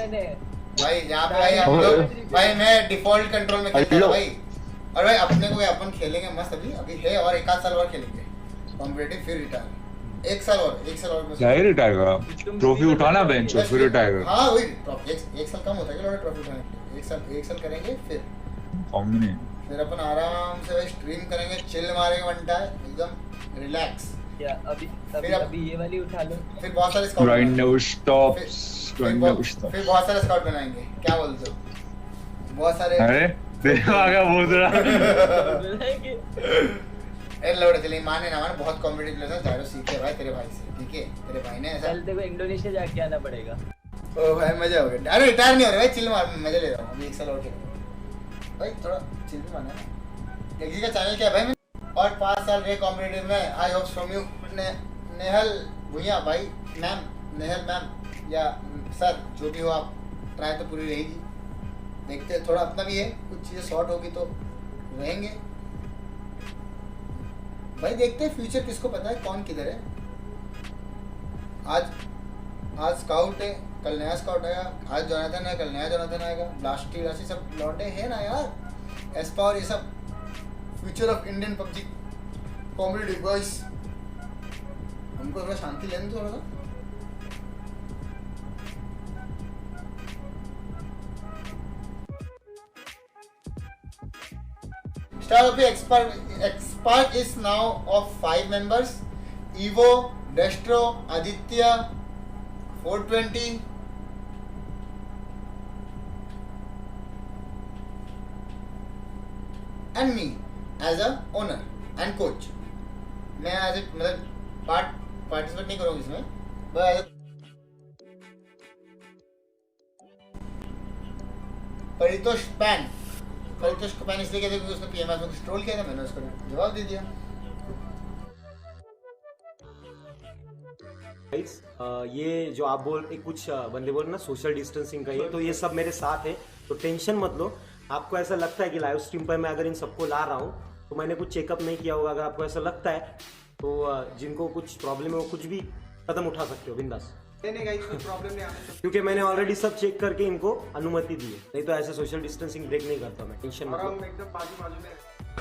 मैंने भाई यहाँ पे भाई हम लोग भाई मैं डिफॉल्ट कंट्रोल में खेलता हूँ भाई। और भाई अपने को अपन खेलेंगे मस्त अभी है और एक आध साल और खेलेंगे कॉम्पिटिटिव फिर रिटायर। एक साल और बस। क्या ही रिटायर का ट्रॉफी उठाना बेंच और फिर रिटायर कर। हाँ वही ट्रॉफी एक साल कम होता है कि ट्रॉफी उठाने के लिए। एक साल करेंगे फिर फिर अपन आराम से भाई स्ट्रीम करेंगे, चिल मारेंगे बनता है एकदम रिलैक्स। या अभी ये वाली उठा लो। फिर बहुत सारे scout grind never stops, grind never फिर स्टॉप्स। बहुत सारे स्काउट बनाएंगे, क्या बोलते हो? बहुत सारे। अरे देखो आगे बोल रहा ए लौट चले माने ना माने बहुत कॉम्पिटिटिव प्लेयर है। जायरो सीखे भाई तेरे भाई से, ठीक है? तेरे भाई ने ऐसा कल देखो इंडोनेशिया जाके आना पड़ेगा। ओ भाई मजा हो गया। अरे रिटायर नहीं हो रहा भाई, चिल मार मजा ले रहा हूं अभी। एक साल और खेलूंगा भाई, थोड़ा चिल भी मानना ना। किसी का चैनल क्या है भाई? और 5 साल रहे कॉम्पिटिटिव में। I hope from you Nehal भुइया भाई, मैम नेहल मैम या सर जो भी हो आप, ट्राई तो पूरी रहेगी। देखते हैं थोड़ा अपना भी है, कुछ चीज़ें शॉर्ट होगी तो रहेंगे भाई। देखते हैं फ्यूचर किसको पता है कौन किधर है। आज स्काउट है, कल नया स्काउट आएगा। आज जोनाथन है, कल नया जोनाथन आएगा। ब्लास्टी सब लौटे हैं ना यार। एस्पा और ये सब future of Indian PUBG competitive guys. हमको थोड़ा शांति लेने थोड़ा सा। Star of the expert is now of 5 members: Evo, Destro, Aditya, 420, and me as a owner and coach. मैं as a मतलब पार्टिसिपेट नहीं करूँगा इसमें, बस परितोष पैन इसलिए कहते क्योंकि उसने पीएमएस में कुछ ट्रोल किया था, मैंने उसको जवाब दे दिया। ये जो आप कुछ बंदे बोल ना सोशल डिस्टेंसिंग का ये, तो ये सब मेरे साथ है, तो टेंशन मत लो। आपको ऐसा लगता है कि लाइव स्ट्रीम पर मैं अगर इन सबको ला रहा हूँ तो मैंने कुछ चेकअप नहीं किया होगा, अगर आपको ऐसा लगता है तो जिनको कुछ प्रॉब्लम है वो कुछ भी कदम उठा सकते हो बिंदास। प्रॉब्लम नहीं आने क्योंकि मैंने ऑलरेडी सब चेक करके इनको अनुमति दी है, नहीं तो ऐसे सोशल डिस्टेंसिंग ब्रेक नहीं करता मैं। टेंशन मत लो। एकदम बाजू में।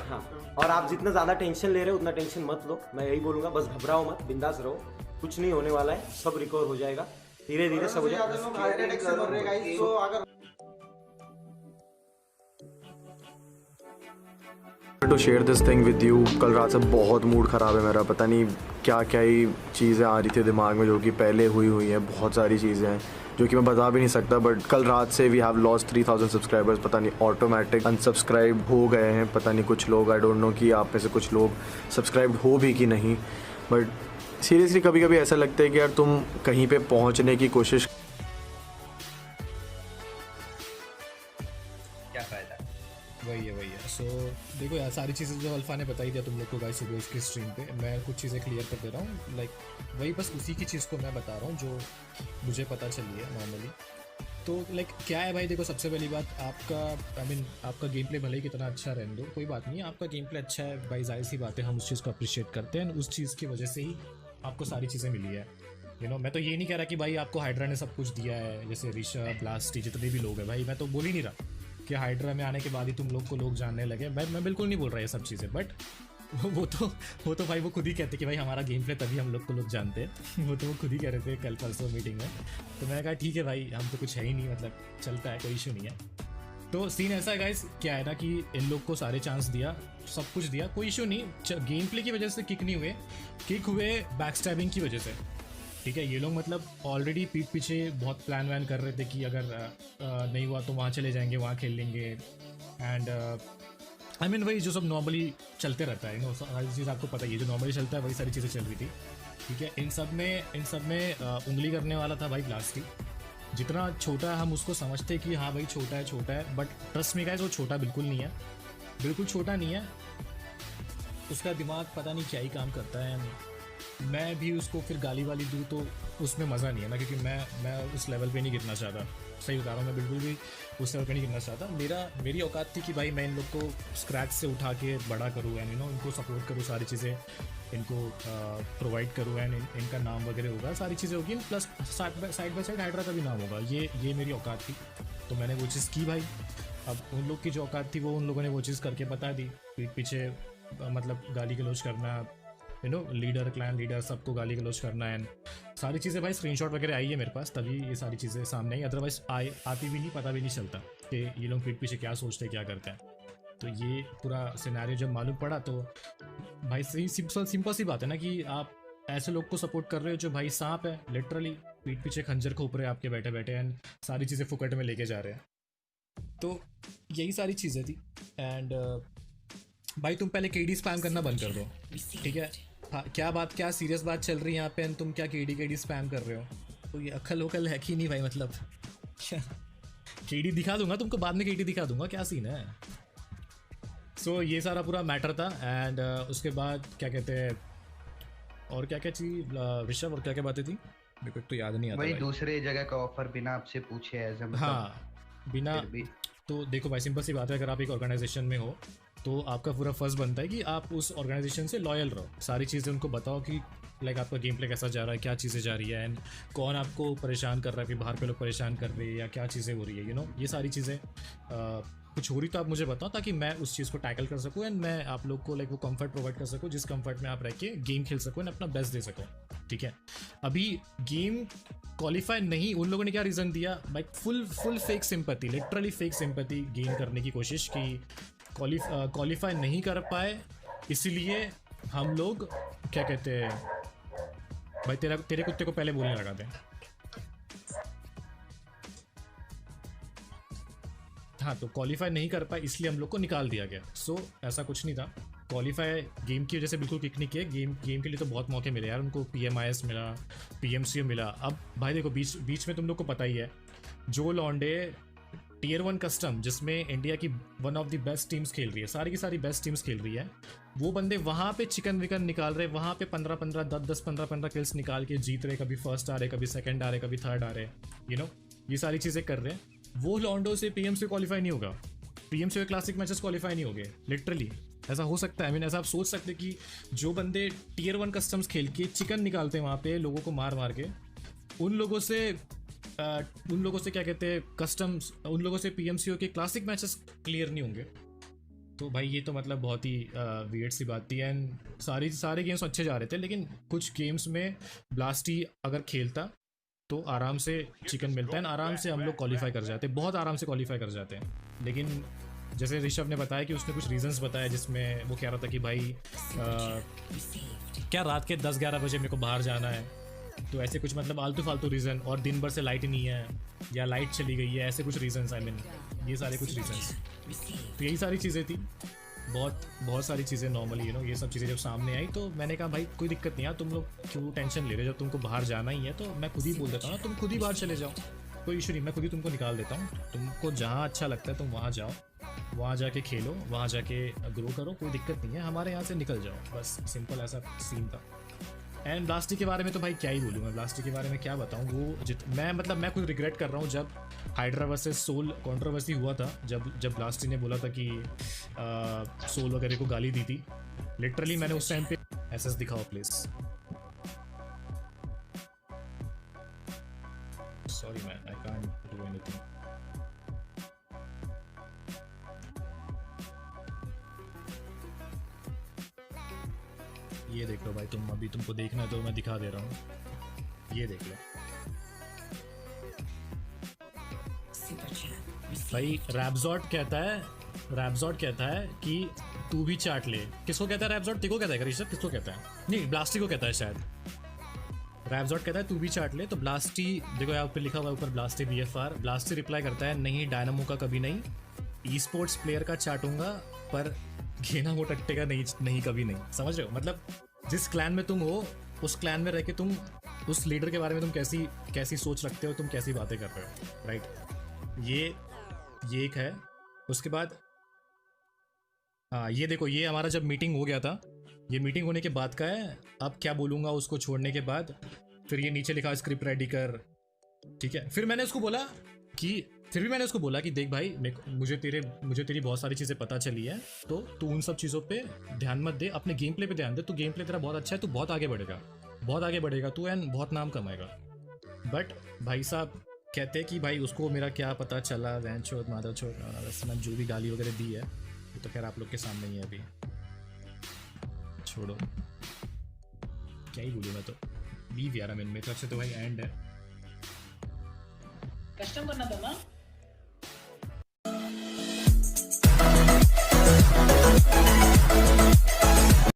हाँ, और आप जितना ज़्यादा टेंशन ले रहे हो उतना टेंशन मत लो। मैं यही बोलूँगा, बस घबराओ मत, बिंदास रहो, कुछ नहीं होने वाला है, सब रिकवर हो जाएगा, धीरे धीरे सब हो जाएगा। To share this thing with you. कल रात से बहुत मूड ख़राब है मेरा, पता नहीं क्या क्या ही चीज़ें आ रही थी दिमाग में जो कि पहले हुई हैं। बहुत सारी चीज़ें हैं जो कि मैं बता भी नहीं सकता, बट कल रात से वी हैव लॉस्ट 3000 सब्सक्राइबर्स। पता नहीं ऑटोमेटिक अनसब्सक्राइब हो गए हैं, पता नहीं कुछ लोग, आई डोंट नो कि आप में से कुछ लोग सब्सक्राइब हो भी कि नहीं, बट सीरियसली कभी कभी ऐसा लगता है कि यार तुम कहीं पे पहुंचने की कोशिश, क्या फ़ायदा। वही है सो देखो यार, सारी चीज़ें जो अल्फ़ा ने बताई दिया तुम लोग को गाइस सुबह उसकी स्ट्रीम पे, मैं कुछ चीज़ें क्लियर कर दे रहा हूँ। लाइक वही बस उसी की चीज़ को मैं बता रहा हूँ जो मुझे पता चली है नॉर्मली। तो लाइक क्या है भाई, देखो सबसे पहली बात, आपका आपका गेम प्ले भले ही कितना अच्छा रहने दो, कोई बात नहीं, आपका गेम प्ले अच्छा है भाई, जाहिर सी बात है, हम उस चीज़ को अप्रिशिएट करते हैं, उस चीज़ की वजह से ही आपको सारी चीज़ें मिली है। मैं तो ये नहीं कह रहा कि भाई आपको हाइड्रा ने सब कुछ दिया है, जैसे ऋषभ, ब्लास्टी, जितने भी लोग हैं भाई, मैं तो बोल ही नहीं रहा कि हाइड्रा में आने के बाद ही तुम लोग को लोग जानने लगे। मैं बिल्कुल नहीं बोल रहा ये सब चीज़ें, बट वो तो भाई वो खुद ही कहते कि भाई हमारा गेम प्ले तभी हम लोग को लोग जानते हैं। वो खुद ही कह रहे थे कल परसों मीटिंग में। तो मैंने कहा ठीक है भाई, हम तो कुछ है ही नहीं, मतलब चलता है, कोई इशू नहीं है। तो सीन ऐसा है गाइस, क्या है ना कि इन लोग को सारे चांस दिया, सब कुछ दिया, कोई इशू नहीं। गेम प्ले की वजह से किक नहीं हुए, किक हुए बैक स्टैबिंग की वजह से, ठीक है। ये लोग मतलब ऑलरेडी पीठ पीछे बहुत प्लान वैन कर रहे थे कि अगर नहीं हुआ तो वहाँ चले जाएंगे, वहाँ खेल लेंगे, एंड वही जो सब नॉर्मली चलते रहता है, सारी चीज़ आपको पता ही है, जो नॉर्मली चलता है वही सारी चीज़ें चल रही थी, ठीक है। इन सब में उंगली करने वाला था भाई ब्लास्टी। जितना छोटा है हम उसको समझते कि हाँ भाई छोटा है, बट ट्रस्ट में गाइस वो छोटा बिल्कुल नहीं है, बिल्कुल छोटा नहीं है। उसका दिमाग पता नहीं क्या ही काम करता है। मैं भी उसको फिर गाली वाली दूँ तो उसमें मज़ा नहीं है ना, क्योंकि मैं उस लेवल पे नहीं गिरना चाहता। सही बता रहा हूँ, मैं बिल्कुल भी उस लेवल पे नहीं गिरना चाहता। मेरी औकात थी कि भाई मैं इन लोग को स्क्रैच से उठा के बड़ा करूँ एंड इनको सपोर्ट करूँ, सारी चीज़ें इनको प्रोवाइड करूँ एंड इनका नाम वगैरह होगा, सारी चीज़ें होगी, plus side by side hydra का भी नाम होगा। ये मेरी औकात थी, तो मैंने वो चीज़ की भाई। अब उन लोग की जो औकात थी वो उन लोगों ने वो चीज़ करके बता दी, पीछे मतलब गाली गलौज करना, लीडर, क्लैन लीडर, सबको गाली गलौज करना एंड सारी चीज़ें भाई स्क्रीनशॉट वगैरह आई है मेरे पास, तभी ये सारी चीज़ें सामने आई, अदरवाइज आती भी नहीं, पता भी नहीं चलता कि ये लोग पीठ पीछे क्या सोचते हैं, क्या करते हैं। तो ये पूरा सिनेरियो जब मालूम पड़ा तो भाई सही सिंपल सी बात है ना कि आप ऐसे लोग को सपोर्ट कर रहे हो जो भाई सांप है, लिटरली पीठ पीछे खंजर खोप रहे हैं आपके बैठे बैठे एंड सारी चीज़ें फुकट में लेके जा रहे हैं। तो यही सारी चीज़ें थी एंड भाई तुम पहले केडी स्पैम करना बंद कर दो, ठीक है? हाँ, क्या सीरियस बात चल रही है यहाँ पे एंड तुम क्या केडी स्पैम कर रहे हो? तो ये अक्ल वकल है कि नहीं भाई, मतलब केडी दिखा दूंगा तुमको, बाद में केडी दिखा दूंगा, क्या सीन है? सो ये सारा पूरा मैटर था एंड उसके बाद क्या कहते हैं, और क्या क्या चीज ऋषभ, और क्या क्या बातें थी मेरे को तो याद नहीं आता। वही दूसरे जगह का ऑफर बिना आपसे पूछे एज ए, हाँ बिना, तो देखो भाई सिंपल सी बात है, अगर आप एक ऑर्गेनाइजेशन में हो तो आपका पूरा फर्ज बनता है कि आप उस ऑर्गेनाइजेशन से लॉयल रहो, सारी चीज़ें उनको बताओ कि लाइक आपका गेम प्ले कैसा जा रहा है, क्या चीज़ें जा रही है एंड कौन आपको परेशान कर रहा है, फिर बाहर के लोग परेशान कर रहे हैं या क्या चीज़ें हो रही है, ये सारी चीज़ें कुछ हो रही तो आप मुझे बताओ, ताकि मैं उस चीज़ को टैकल कर सकूँ एंड मैं आप लोग को लाइक वो कंफर्ट प्रोवाइड कर सकूँ, जिस कंफर्ट में आप रह के गेम खेल सको एंड अपना बेस्ट दे सको, ठीक है? अभी गेम क्वालिफाई नहीं, उन लोगों ने क्या रीज़न दिया भाई, full fake sympathy, literally fake sympathy gain करने की कोशिश की, क्वालिफाई नहीं कर पाए, इसलिए हम लोग क्या कहते हैं भाई, तेरे कुत्ते को पहले बोलने लगा दें। हाँ, तो क्वालिफाई नहीं कर पाए इसलिए हम लोग को निकाल दिया गया। सो ऐसा कुछ नहीं था, क्वालिफाई गेम की वजह से बिल्कुल किक नहीं किए, गेम के लिए तो बहुत मौके मिले यार उनको, PMIS मिला, PMCO मिला। अब भाई देखो बीच में तुम लोग को पता ही है, जो लॉन्डे Tier 1 कस्टम जिसमें इंडिया की one of the best teams खेल रही है, सारी की सारी बेस्ट टीम्स खेल रही है, वो बंदे वहाँ पे चिकन विकन निकाल रहे, वहाँ पे 15-15 10-10 15-15 किल्स निकाल के जीत रहे, कभी फर्स्ट आ रहे, कभी सेकंड आ रहे, कभी थर्ड आ रहे, ये सारी चीज़ें कर रहे हैं। वो लॉन्डो से PMCO क्वालिफाई नहीं होगा, PMCO क्लासिक मैचेस क्वालिफाई नहीं होंगे, लिटरली ऐसा हो सकता है। ऐसा आप सोच सकते कि जो बंदे Tier 1 कस्टम्स खेल के चिकन निकालते हैं वहाँ पे लोगों को मार मार के, उन लोगों से क्या कहते हैं कस्टम्स, उन लोगों से PMCO के क्लासिक मैचेस क्लियर नहीं होंगे। तो भाई ये तो मतलब बहुत ही वियर्ड सी बात थी एंड सारे गेम्स अच्छे जा रहे थे, लेकिन कुछ गेम्स में ब्लास्टी अगर खेलता तो आराम से चिकन मिलता है, आराम से हम लोग क्वालिफाई कर जाते, बहुत आराम से क्वालिफाई कर जाते हैं। लेकिन जैसे ऋषभ ने बताया कि उसने कुछ रीजंस बताया, जिसमें वो कह रहा था कि भाई क्या रात के 10-11 बजे मेरे को बाहर जाना है, तो ऐसे कुछ मतलब आलतू फालतू रीज़न, और दिन भर से लाइट नहीं है या लाइट चली गई है, ऐसे कुछ रीजंस, ये सारे कुछ रीजंस। तो यही सारी चीज़ें थी, बहुत सारी चीज़ें नॉर्मली ये सब चीज़ें जब सामने आई तो मैंने कहा भाई कोई दिक्कत नहीं है, तुम लोग क्यों टेंशन ले रहे हो, जब तुमको बाहर जाना ही है तो मैं खुद ही बोल देता हूँ ना, तुम खुद ही बाहर चले जाओ, कोई इशू नहीं, मैं खुद ही तुमको निकाल देता हूँ, तुमको जहाँ अच्छा लगता है तुम वहाँ जाओ, वहाँ जाके खेलो, वहाँ जाके ग्रो करो, कोई दिक्कत नहीं है, हमारे यहाँ से निकल जाओ, बस सिंपल ऐसा सीन था। एंड ब्लास्टी के बारे में तो भाई क्या ही बोलूँ मैं, ब्लास्टी के बारे में क्या बताऊँ, वो मैं खुद रिग्रेट कर रहा हूँ, जब हाइड्रा वर्सेस सोल कंट्रोवर्सी हुआ था, जब ब्लास्टी ने बोला था कि सोल वगैरह को गाली दी थी, लिटरली मैंने उस टाइम पे SS दिखाओ please, sorry man I can't do anything. ये देख लो भाई, अभी तुमको देखना है तो मैं दिखा दे रहा हूँ, ये देख लो भाई। रैपजॉट कहता है कि तू भी चाट ले। किसको कहता है रैपजॉट? तेको कहता है ऋषभ? किसको कहता है? नहीं, ब्लास्टी को कहता है शायद। रैपजॉट कहता है तू भी चाट ले, तो ब्लास्टी देखो यहाँ ऊपर लिखा हुआ है, ऊपर ब्लास्टी BFR। ब्लास्टी रिप्लाई करता है नहीं, डायनामो का कभी नहीं, ई-स्पोर्ट्स प्लेयर का चाटूंगा पर घेना वो टट्टे का नहीं कभी नहीं। समझ रहे हो? मतलब जिस क्लैन में तुम हो, उस क्लैन में रह के तुम उस लीडर के बारे में तुम कैसी सोच रखते हो, तुम कैसी बातें कर रहे हो, राइट? ये एक है। उसके बाद हाँ, ये देखो, ये हमारा जब मीटिंग हो गया था, ये मीटिंग होने के बाद का है। अब क्या बोलूँगा उसको छोड़ने के बाद, फिर ये नीचे लिखा स्क्रिप्ट रेडी कर, ठीक है। फिर मैंने उसको बोला कि देख भाई मुझे तेरी बहुत सारी चीज़ें पता चली है, तो तू उन सब चीज़ों पे ध्यान मत दे, अपने गेम प्ले पे ध्यान दे। तू गेम प्ले तेरा बहुत अच्छा है, तू बहुत आगे बढ़ेगा तू, एंड बहुत नाम कमाएगा। बट भाई साहब कहते कि भाई उसको मेरा क्या पता चला, वैन छोड़ माधव छोड़, मैंने जो भी गाली वगैरह दी है वो तो खैर आप लोग के सामने ही है अभी, छोड़ो क्या ही बोलूँ मैं तो। लीव यार, मेरी तरफ से तो भाई एंड है। कस्टम करना था ना।